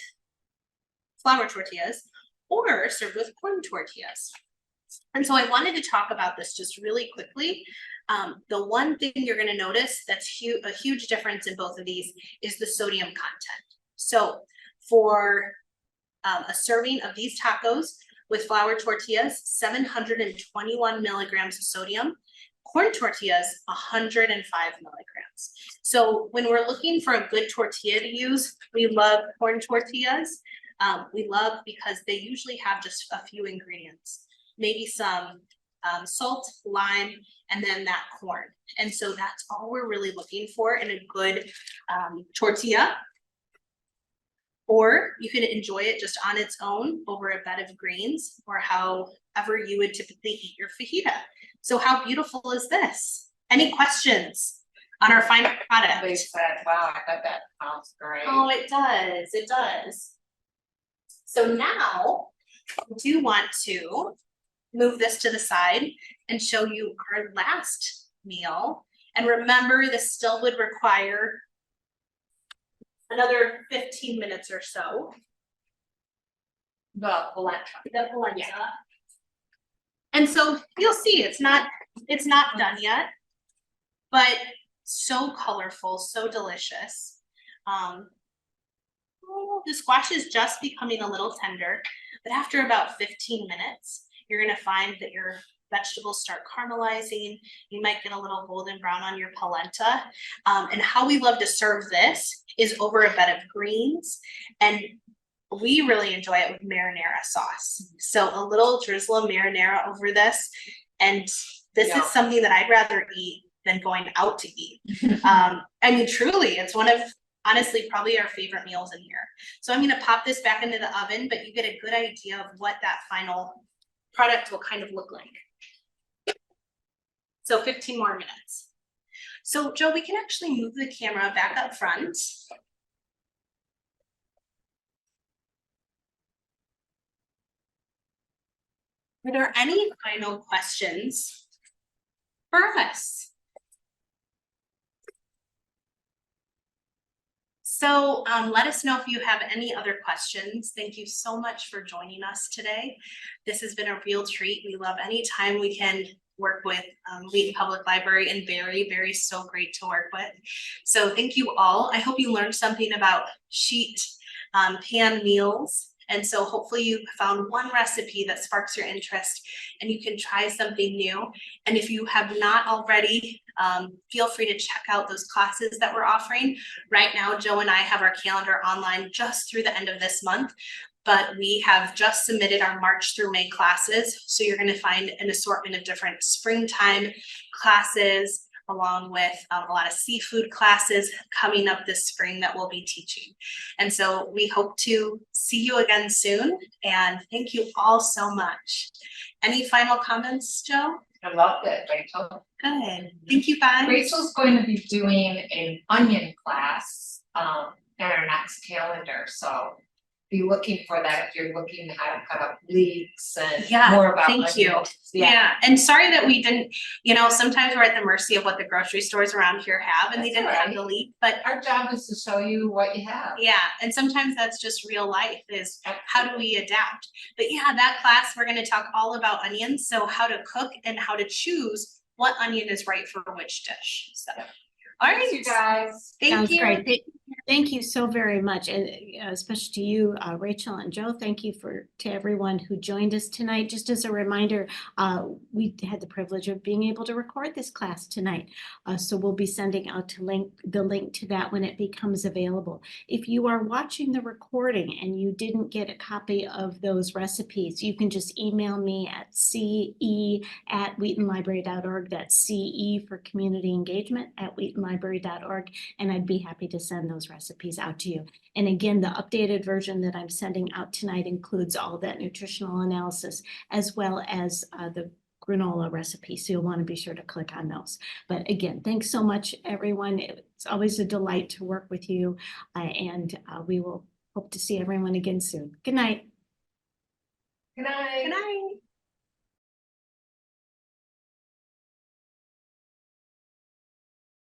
S2: flour tortillas or served with corn tortillas. And so I wanted to talk about this just really quickly. The one thing you're gonna notice that's a huge difference in both of these is the sodium content. So for a serving of these tacos with flour tortillas, 721 milligrams of sodium, corn tortillas, 105 milligrams. So when we're looking for a good tortilla to use, we love corn tortillas. We love because they usually have just a few ingredients, maybe some salt, lime, and then that corn. And so that's all we're really looking for in a good tortilla. Or you can enjoy it just on its own over a bed of greens, or however you would typically eat your fajita. So how beautiful is this? Any questions on our final product?
S3: They said, wow, I bet that sounds great.
S2: Oh, it does, it does. So now I do want to move this to the side and show you our last meal. And remember, this still would require another 15 minutes or so.
S3: The polenta.
S2: The polenta. Yeah. And so you'll see it's not done yet, but so colorful, so delicious. The squash is just becoming a little tender, but after about 15 minutes, you're gonna find that your vegetables start caramelizing. You might get a little golden brown on your polenta. And how we love to serve this is over a bed of greens, and we really enjoy it with marinara sauce. So a little drizzle of marinara over this, and this
S3: Yeah.
S2: is something that I'd rather eat than going out to eat. I mean, truly, it's one of, honestly, probably our favorite meals in here. So I'm gonna pop this back into the oven, but you get a good idea of what that final product will kind of look like. So 15 more minutes. So Joe, we can actually move the camera back up front. Are there any final questions for us? So let us know if you have any other questions. Thank you so much for joining us today. This has been a real treat. We love any time we can work with Wheaton Public Library, and Barry so great to work with. So thank you all. I hope you learned something about sheet pan meals. And so hopefully you found one recipe that sparks your interest and you can try something new. And if you have not already, feel free to check out those classes that we're offering. Right now, Joe and I have our calendar online just through the end of this month, but we have just submitted our March through May classes. So you're going to find an assortment of different springtime classes, along with a lot of seafood classes coming up this spring that we'll be teaching. And so we hope to see you again soon. And thank you all so much. Any final comments, Joe?
S3: I loved it, Rachel.
S2: Good. Thank you, guys.
S3: Rachel's going to be doing an onion class in our next calendar, so be looking for that if you're looking how to cut up leeks and
S2: Yeah,
S3: more about
S2: thank you.
S3: onions.
S2: Yeah, and sorry that we didn't, sometimes we're at the mercy of what the grocery stores around here have, and they
S3: That's
S2: didn't
S3: all
S2: have
S3: right.
S2: the leek, but
S3: Our job is to show you what you have.
S2: yeah, and sometimes that's just real life, is how do we adapt? But yeah, that class, we're gonna talk all about onions, so how to cook and how to choose what onion is right for which dish, so. All
S3: Thanks,
S2: right,
S3: you guys.
S2: thank
S1: Sounds
S2: you.
S1: great. Thank you so very much, and especially to you, Rachel and Joe. Thank you to everyone who joined us tonight. Just as a reminder, we had the privilege of being able to record this class tonight, so we'll be sending out the link to that when it becomes available. If you are watching the recording and you didn't get a copy of those recipes, you can just email me at ce@wheatonlibrary.org. That's CE for community engagement at wheatonlibrary.org, and I'd be happy to send those recipes out to you. And again, the updated version that I'm sending out tonight includes all that nutritional analysis as well as the granola recipe. So you'll want to be sure to click on those. But again, thanks so much, everyone. It's always a delight to work with you, and we will hope to see everyone again soon. Good night.
S3: Good night.
S2: Good night.